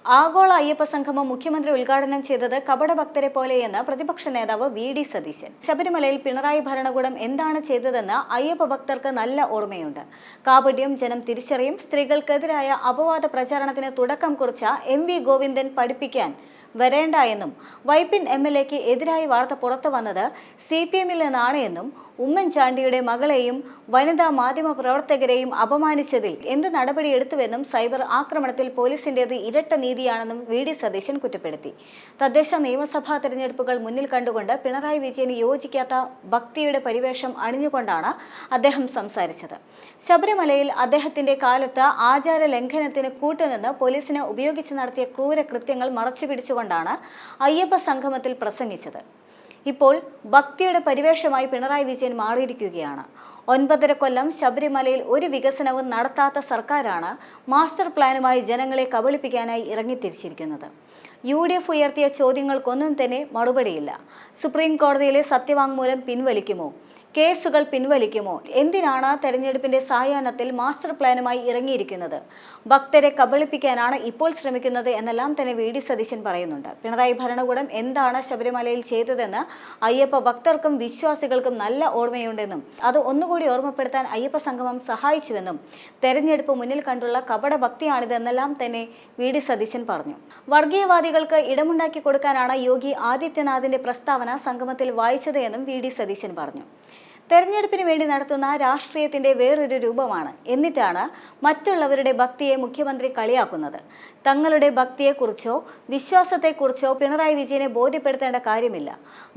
ആഗോള അയ്യപ്പ സംഗമം മുഖ്യമന്ത്രി ഉദ്ഘാടനം ചെയ്തത് കപടഭക്തരെ പോലെയെന്ന് പ്രതിപക്ഷ നേതാവ് വി.ഡി. സതീശൻ. ശബരിമലയിൽ പിണറായി ഭരണകൂടം എന്താണ് ചെയ്തതെന്ന് അയ്യപ്പ ഭക്തർക്ക് നല്ല ഓർമ്മയുണ്ട്. കാപട്യം ജനം തിരിച്ചറിയും. സ്ത്രീകൾക്കെതിരായ അപവാദ പ്രചാരണത്തിന് തുടക്കം കുറിച്ച എം.വി. ഗോവിന്ദൻ പഠിപ്പിക്കാൻ വരേണ്ട എന്നും വൈപ്പിൻ എം.എൽ.എക്ക് എതിരായി വാർത്ത പുറത്തു വന്നത് CPM-ൽ നിന്നാണ് എന്നും ഉമ്മൻചാണ്ടിയുടെ മകളെയും വനിതാ മാധ്യമ പ്രവർത്തകരെയും അപമാനിച്ചതിൽ എന്ത് നടപടിയെടുത്തുവെന്നും സൈബർ ആക്രമണത്തിൽ പോലീസിന്റേത് ഇരട്ട നീതിയാണെന്നും വി.ഡി. സതീശൻ കുറ്റപ്പെടുത്തി. തദ്ദേശ നിയമസഭാ തെരഞ്ഞെടുപ്പുകൾ മുന്നിൽ കണ്ടുകൊണ്ട് പിണറായി വിജയന് യോജിക്കാത്ത ഭക്തിയുടെ പരിവേഷം അണിഞ്ഞുകൊണ്ടാണ് അദ്ദേഹം സംസാരിച്ചത്. ശബരിമലയിൽ അദ്ദേഹത്തിന്റെ കാലത്ത് ആചാര ലംഘനത്തിന് കൂട്ടുനിന്ന് പോലീസിനെ ഉപയോഗിച്ച് നടത്തിയ ക്രൂരകൃത്യങ്ങൾ മറച്ചുപിടിച്ചുകൊണ്ടാണ് അയ്യപ്പ സംഗമത്തിൽ പ്രസംഗിച്ചത്. ഇപ്പോൾ ഭക്തിയുടെ പരിവേഷമായി പിണറായി വിജയൻ മാറിയിരിക്കുകയാണ്. 9.5 കൊല്ലം ശബരിമലയിൽ ഒരു വികസനവും നടത്താത്ത സർക്കാരാണ് മാസ്റ്റർ പ്ലാനുമായി ജനങ്ങളെ കബളിപ്പിക്കാനായി ഇറങ്ങിത്തിരിച്ചിരിക്കുന്നത്. UDF ഉയർത്തിയ ചോദ്യങ്ങൾക്കൊന്നും തന്നെ മറുപടിയില്ല. സുപ്രീം കോടതിയിലെ സത്യവാങ്മൂലം പിൻവലിക്കുമോ? കേസുകൾ പിൻവലിക്കുമോ? എന്തിനാണ് തെരഞ്ഞെടുപ്പിന്റെ സായാഹ്നത്തിൽ മാസ്റ്റർ പ്ലാനുമായി ഇറങ്ങിയിരിക്കുന്നത്? ഭക്തരെ കബളിപ്പിക്കാനാണ് ഇപ്പോൾ ശ്രമിക്കുന്നത് എന്നെല്ലാം തന്നെ വി.ഡി. സതീശൻ പറയുന്നുണ്ട്. പിണറായി ഭരണകൂടം എന്താണ് ശബരിമലയിൽ ചെയ്തതെന്ന് അയ്യപ്പ ഭക്തർക്കും വിശ്വാസികൾക്കും നല്ല ഓർമ്മയുണ്ടെന്നും അത് ഒന്നുകൂടി ഓർമ്മപ്പെടുത്താൻ അയ്യപ്പ സംഗമം സഹായിച്ചുവെന്നും തെരഞ്ഞെടുപ്പ് മുന്നിൽ കണ്ടുള്ള കപട ഭക്തിയാണിതെന്നെല്ലാം തന്നെ വി.ഡി. സതീശൻ പറഞ്ഞു. വർഗീയവാദികൾക്ക് ഇടമുണ്ടാക്കി കൊടുക്കാനാണ് യോഗി ആദിത്യനാഥിന്റെ പ്രസ്താവന സംഗമത്തിൽ വായിച്ചത് എന്നും വി.ഡി. സതീശൻ പറഞ്ഞു. തെരഞ്ഞെടുപ്പിന് വേണ്ടി നടത്തുന്ന രാഷ്ട്രീയത്തിന്റെ വേറൊരു രൂപമാണ്. എന്നിട്ടാണ് മറ്റുള്ളവരുടെ ഭക്തിയെ മുഖ്യമന്ത്രി കളിയാക്കുന്നത്. തങ്ങളുടെ ഭക്തിയെക്കുറിച്ചോ വിശ്വാസത്തെക്കുറിച്ചോ പിണറായി വിജയനെ ബോധ്യപ്പെടുത്തേണ്ട കാര്യമില്ല.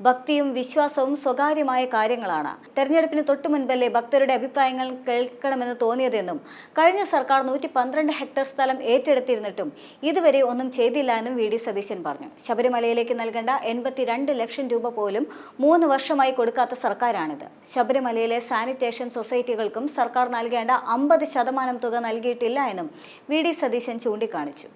ഭക്തിയും വിശ്വാസവും സ്വകാര്യമായ കാര്യങ്ങളാണ്. തെരഞ്ഞെടുപ്പിന് തൊട്ടു മുൻപല്ലേ ഭക്തരുടെ അഭിപ്രായങ്ങൾ കേൾക്കണമെന്ന് തോന്നിയതെന്നും കഴിഞ്ഞ സർക്കാർ 112 ഹെക്ടർ സ്ഥലം ഏറ്റെടുത്തിരുന്നിട്ടും ഇതുവരെ ഒന്നും ചെയ്തില്ല എന്നും വി.ഡി. സതീശൻ പറഞ്ഞു. ശബരിമലയിലേക്ക് നൽകേണ്ട 82 ലക്ഷം രൂപ പോലും 3 വർഷമായി കൊടുക്കാത്ത സർക്കാരാണിത്. ശബരിമലയിലെ സാനിറ്റേഷൻ സൊസൈറ്റികൾക്കും സർക്കാർ നൽകേണ്ട 50% തുക നൽകിയിട്ടില്ല എന്നും വി.ഡി. സതീശൻ ചൂണ്ടിക്കാണിച്ചു.